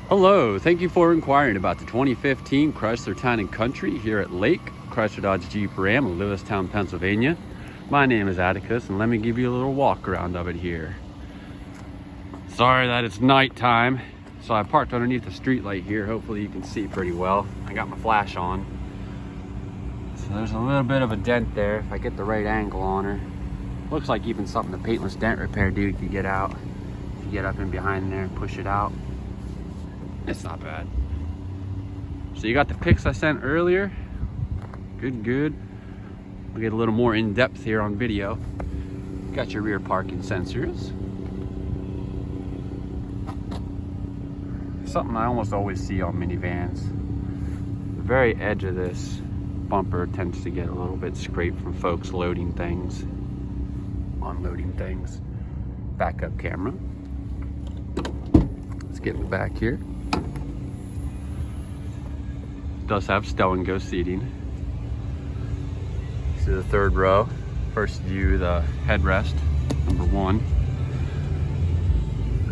Hello, thank you for inquiring about the 2015 Chrysler Town & Country here at Lake Chrysler Dodge Jeep Ram in Lewistown, Pennsylvania. My name is Atticus, and let me give you a little walk around of it here. Sorry that it's nighttime, so I parked underneath the street light here. Hopefully you can see pretty well. I got my flash on. So there's a little bit of a dent there if I get the right angle on her. Looks like even something the paintless dent repair dude could get out. If you get up in behind there and push it out. It's not bad. So you got the pics I sent earlier. Good. We'll get a little more in depth here on video. Got your rear parking sensors. Something I almost always see on minivans. The very edge of this bumper tends to get a little bit scraped from folks loading things, unloading things. Backup camera. Let's get in the back here. Does have stow and go seating. See the third row. First view, the headrest, number 1.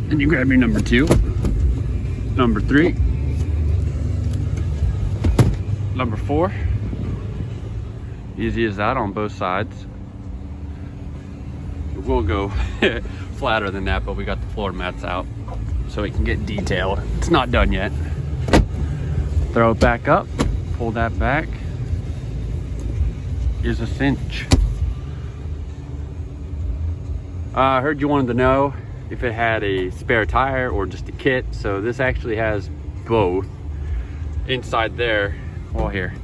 Then you grab your number 2, number 3, number 4. Easy as that on both sides. We'll go flatter than that, but we got the floor mats out so we can get detailed. It's not done yet. Throw it back up, pull that back. Here's a cinch. I heard you wanted to know if it had a spare tire or just a kit. So this actually has both. Inside there, well here,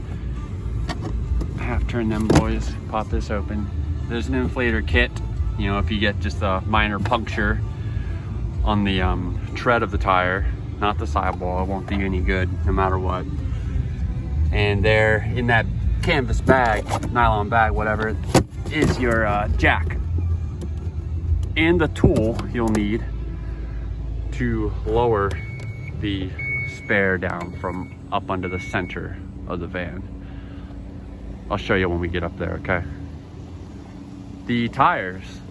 half turn them boys, pop this open. There's an inflator kit. You know, if you get just a minor puncture on the tread of the tire, not the sidewall, it won't do you any good no matter what. And there in that canvas bag, nylon bag, whatever, is your jack and the tool you'll need to lower the spare down from up under the center of the van. I'll show you when we get up there, okay? The tires,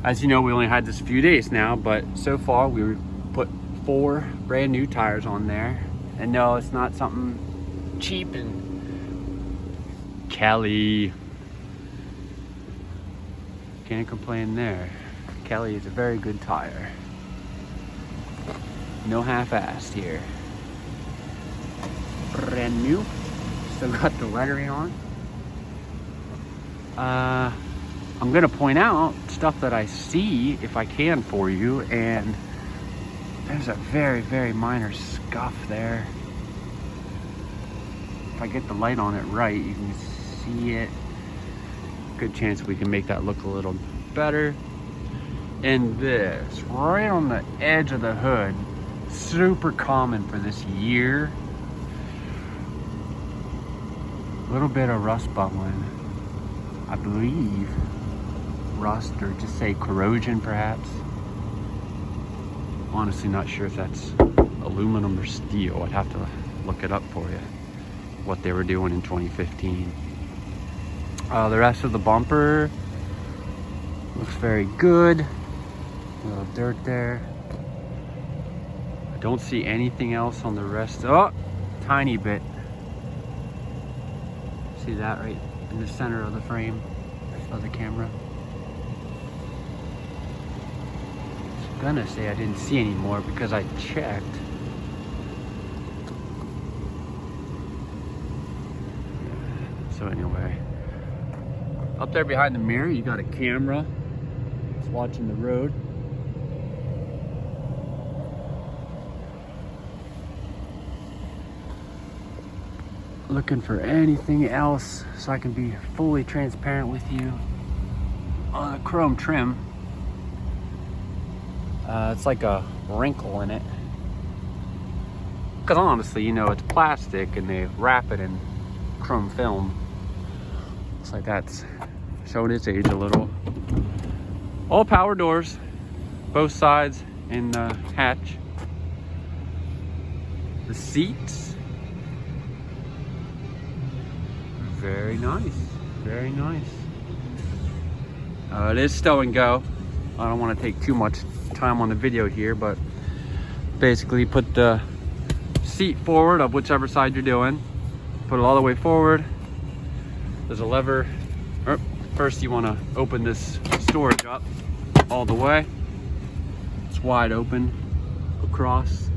as you know, we only had this a few days now, but so far we put 4 brand new tires on there. And no, it's not something cheap and Kelly. Can't complain there. Kelly is a very good tire. No half-assed here. Brand new. Still got the lettering on. I'm gonna point out stuff that I see if I can for you, and there's a very minor scuff there. If I get the light on it right, you can see it. Good chance we can make that look a little better. And this, right on the edge of the hood, super common for this year. A little bit of rust bubbling. I believe rust, or just say corrosion perhaps. Honestly not sure if that's aluminum or steel. I'd have to look it up for you, what they were doing in 2015. The rest of the bumper looks very good. A little dirt there. I don't see anything else on the rest. Oh, tiny bit. See that right in the center of the frame of the camera? I was gonna say I didn't see any more because I checked. So anyway, up there behind the mirror, you got a camera. It's watching the road. Looking for anything else so I can be fully transparent with you on the chrome trim. It's like a wrinkle in it. Because honestly, you know, it's plastic and they wrap it in chrome film. Looks like that's showing its age a little. All power doors, both sides in the hatch. The seats, very nice, very nice. It is stow and go. I don't want to take too much time on the video here, but basically put the seat forward of whichever side you're doing. Put it all the way forward. There's a lever. First you want to open this storage up all the way. It's wide open across.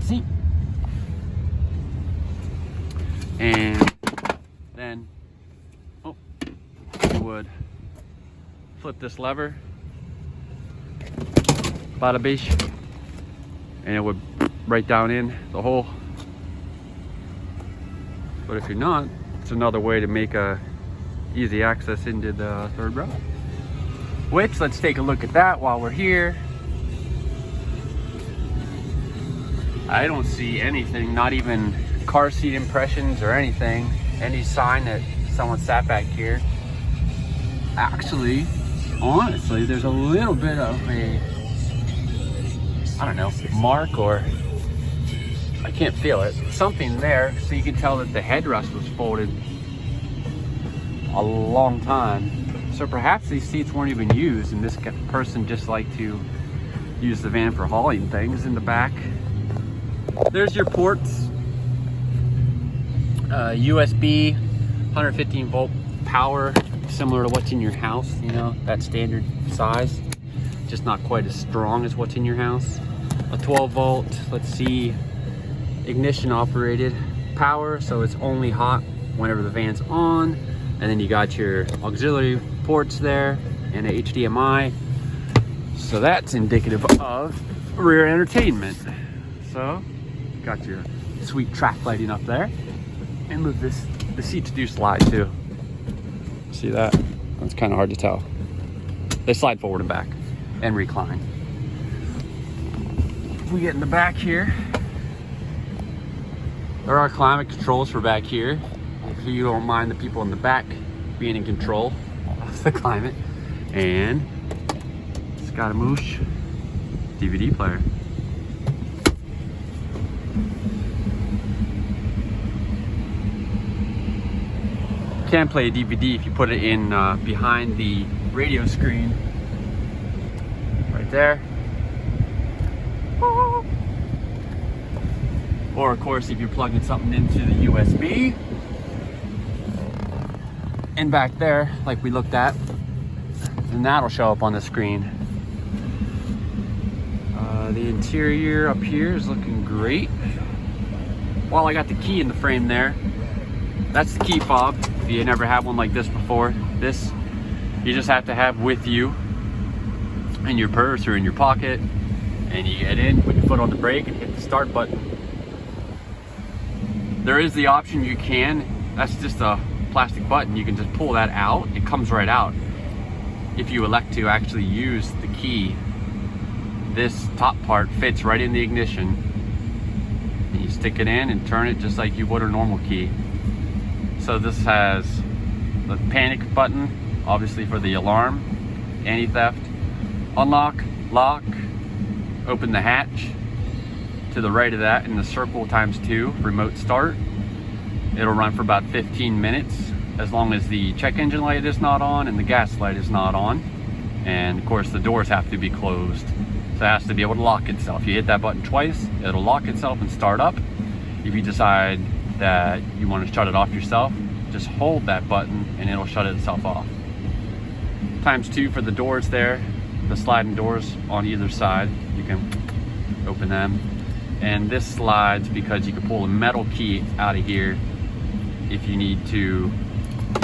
See? And then you would flip this lever, bada bish, and it would right down in the hole. But if you're not, it's another way to make a easy access into the third row. Which, let's take a look at that while we're here. I don't see anything, not even car seat impressions or anything, any sign that someone sat back here. Actually, honestly, there's a little bit of a, I don't know, mark, or I can't feel it, something there, so you can tell that the headrest was folded a long time. So perhaps these seats weren't even used, and this person just liked to use the van for hauling things in the back. There's your ports. USB, 115 volt power, similar to what's in your house, you know, that standard size, just not quite as strong as what's in your house. A 12 volt, let's see, ignition operated power, so it's only hot whenever the van's on. And then you got your auxiliary ports there and a HDMI, so that's indicative of rear entertainment. So got your sweet track lighting up there. And look, the seats do slide too. See that? That's kind of hard to tell. They slide forward and back and recline. If we get in the back here, there are climate controls for back here. If you don't mind the people in the back being in control of the climate. And it's got a Moosh DVD player. You can play a DVD if you put it in behind the radio screen right there, or of course if you're plugging something into the USB. And back there, like we looked at, then that'll show up on the screen. The interior up here is looking great. Well, I got the key in the frame there. That's the key fob. If you never had one like this before, this you just have to have with you in your purse or in your pocket, and you get in, put your foot on the brake and hit the start button. There is the option you can, that's just a plastic button, you can just pull that out, it comes right out. If you elect to actually use the key, this top part fits right in the ignition, and you stick it in and turn it just like you would a normal key. So this has the panic button, obviously for the alarm, anti-theft, unlock, lock, open the hatch. To the right of that, in the circle ×2, remote start. It'll run for about 15 minutes, as long as the check engine light is not on and the gas light is not on. And of course the doors have to be closed. So it has to be able to lock itself. You hit that button twice, it'll lock itself and start up. If you decide that you want to shut it off yourself, just hold that button and it'll shut itself off. ×2 for the doors there, the sliding doors on either side, you can open them. And this slides because you can pull a metal key out of here if you need to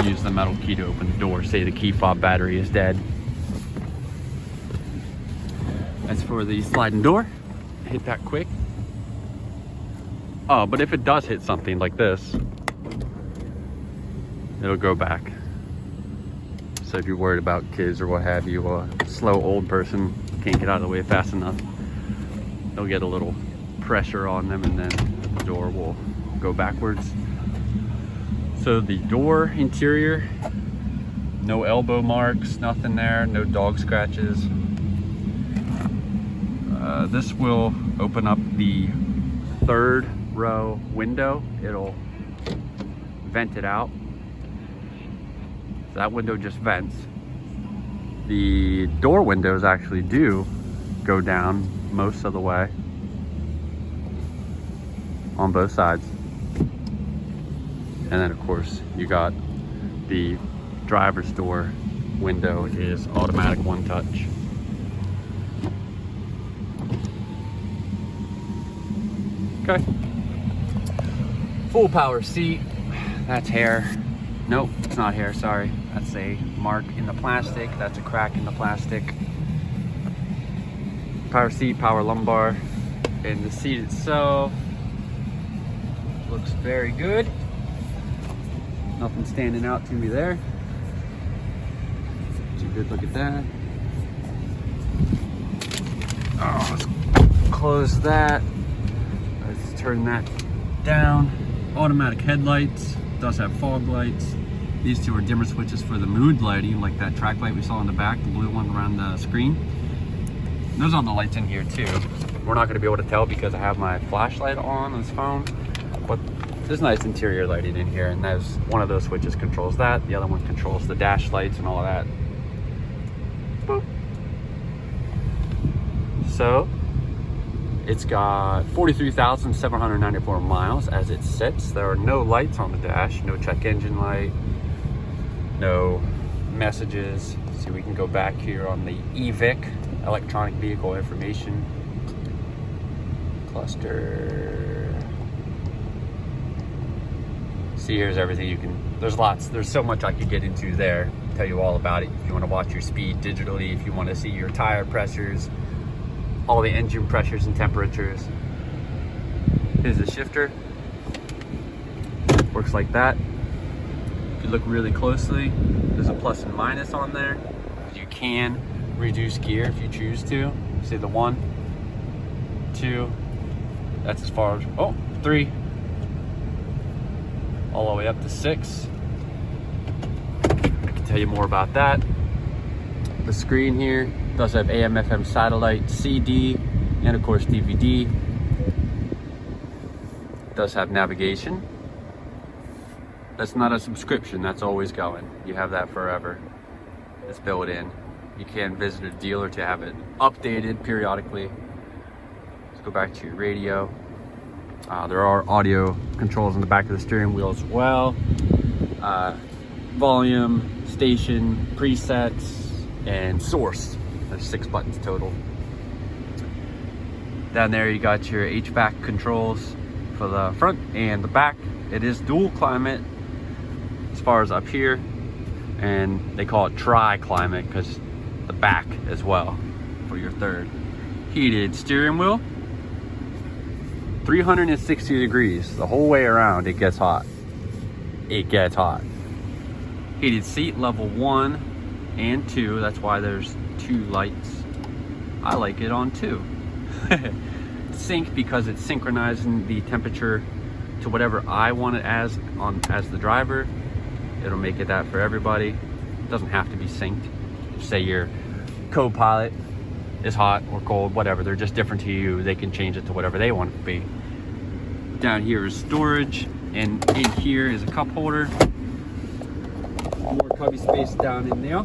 use the metal key to open the door. Say the key fob battery is dead. As for the sliding door, hit that quick. Oh, but if it does hit something like this, it'll go back. So if you're worried about kids or what have you, a slow old person can't get out of the way fast enough, they'll get a little pressure on them and then the door will go backwards. So the door interior, no elbow marks, nothing there, no dog scratches. This will open up the third row window. It'll vent it out. So that window just vents. The door windows actually do go down most of the way on both sides. And then of course you got the driver's door window is automatic one touch. Okay. Full power seat. That's hair. Nope, it's not hair, sorry. That's a mark in the plastic. That's a crack in the plastic. Power seat, power lumbar. And the seat itself looks very good. Nothing standing out to me there. It's a good look at that. Oh, let's close that. Let's turn that down. Automatic headlights. Does have fog lights. These two are dimmer switches for the mood lighting, like that track light we saw in the back, the blue one around the screen. There's all the lights in here too. We're not going to be able to tell because I have my flashlight on this phone, but there's nice interior lighting in here, and there's one of those switches controls that. The other one controls the dash lights and all of that. Boop. So it's got 43,794 miles as it sits. There are no lights on the dash, no check engine light, no messages. So we can go back here on the EVIC, electronic vehicle information cluster. See, here's everything you can, there's so much I could get into there, tell you all about it. If you want to watch your speed digitally, if you want to see your tire pressures, all the engine pressures and temperatures. Here's the shifter. Works like that. If you look really closely, there's a plus and minus on there. You can reduce gear if you choose to. See the 1, 2, that's as far as, 3, all the way up to 6. I can tell you more about that. The screen here does have AM, FM, satellite, CD, and of course DVD. It does have navigation. That's not a subscription, that's always going. You have that forever. It's built in. You can visit a dealer to have it updated periodically. Let's go back to your radio. There are audio controls on the back of the steering wheel as well. Volume, station, presets, and source. There's 6 buttons total. Down there you got your HVAC controls for the front and the back. It is dual climate as far as up here, and they call it tri-climate because the back as well for your third. Heated steering wheel, 360 degrees the whole way around. It gets hot. It gets hot. Heated seat level 1 and 2. That's why there's 2 lights. I like it on 2. Sync because it's synchronizing the temperature to whatever I want it as the driver. It'll make it that for everybody. It doesn't have to be synced. Say your co-pilot is hot or cold, whatever. They're just different to you. They can change it to whatever they want it to be. Down here is storage, and in here is a cup holder. More cubby space down in there.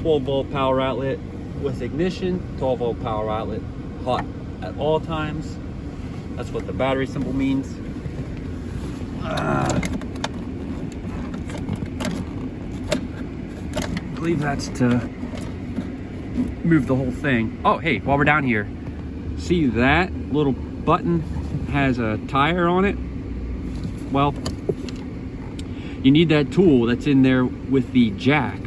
12-volt power outlet with ignition. 12-volt power outlet, hot at all times. That's what the battery symbol means. I believe that's to move the whole thing. Oh, hey, while we're down here, see that little button has a tire on it? Well, you need that tool that's in there with the jack.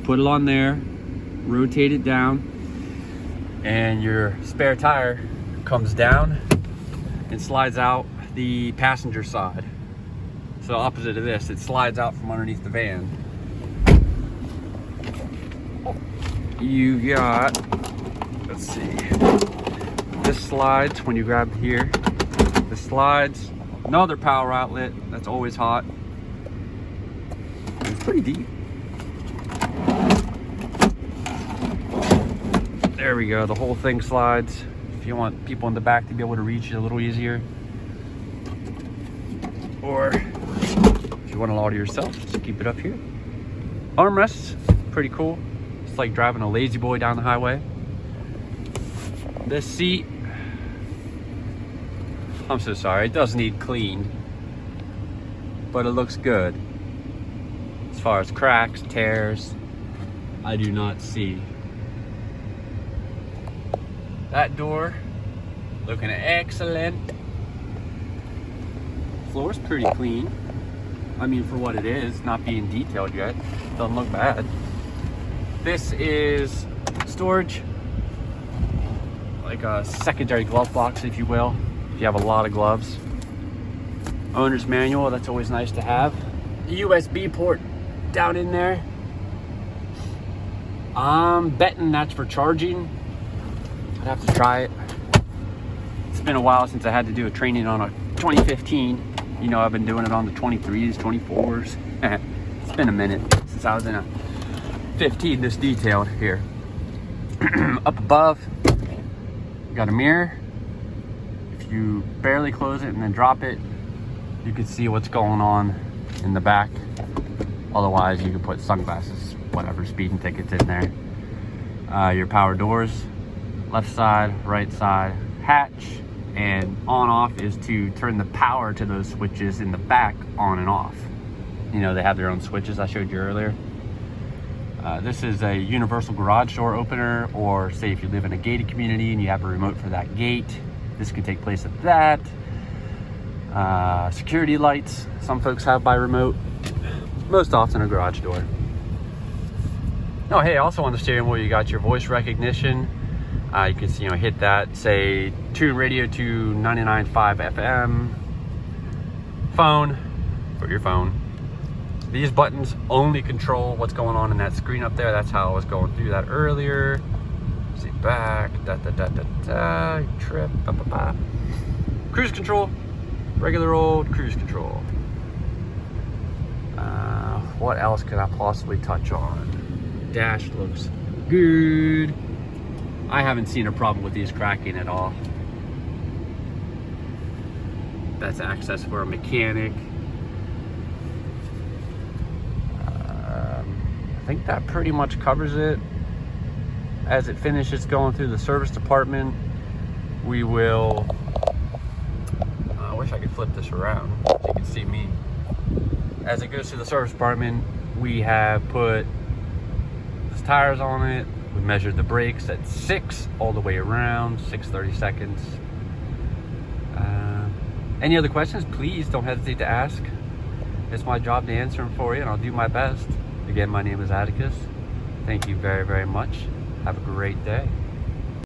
Put it on there, rotate it down, and your spare tire comes down and slides out the passenger side. So opposite of this, it slides out from underneath the van. You got, let's see, this slides when you grab here. This slides. Another power outlet that's always hot. It's pretty deep. There we go, the whole thing slides. If you want people in the back to be able to reach it a little easier. Or if you want to load it yourself, just keep it up here. Armrests, pretty cool. It's like driving a lazy boy down the highway. This seat, I'm so sorry, it does need cleaned, but it looks good. As far as cracks, tears, I do not see. That door, looking excellent. Floor's pretty clean. I mean, for what it is, not being detailed yet, doesn't look bad. This is storage, like a secondary glove box, if you will, if you have a lot of gloves. Owner's manual, that's always nice to have. A USB port down in there. I'm betting that's for charging. I'd have to try it. It's been a while since I had to do a training on a 2015. You know, I've been doing it on the 23s, 24s. It's been a minute since I was in a 15 this detailed here. Up above, got a mirror. If you barely close it and then drop it, you can see what's going on in the back. Otherwise, you can put sunglasses, whatever, speeding tickets in there. Your power doors, left side, right side, hatch, and on off is to turn the power to those switches in the back on and off. You know, they have their own switches I showed you earlier. This is a universal garage door opener, or say if you live in a gated community and you have a remote for that gate, this could take place of that. Security lights, some folks have by remote, most often a garage door. Oh, hey, also on the steering wheel, you got your voice recognition. You can see, hit that, say, tune radio to 99.5 FM. Phone, for your phone. These buttons only control what's going on in that screen up there. That's how I was going through that earlier. See back, trip, Cruise control, regular old cruise control. What else could I possibly touch on? Dash looks good. I haven't seen a problem with these cracking at all. That's access for a mechanic. I think that pretty much covers it. As it finishes going through the service department, we will, I wish I could flip this around so you can see me. As it goes through the service department, we have put the tires on it. We measured the brakes at 6 all the way around, 6:30 seconds. Any other questions, please don't hesitate to ask. It's my job to answer them for you, and I'll do my best. Again, my name is Atticus. Thank you very, very much. Have a great day.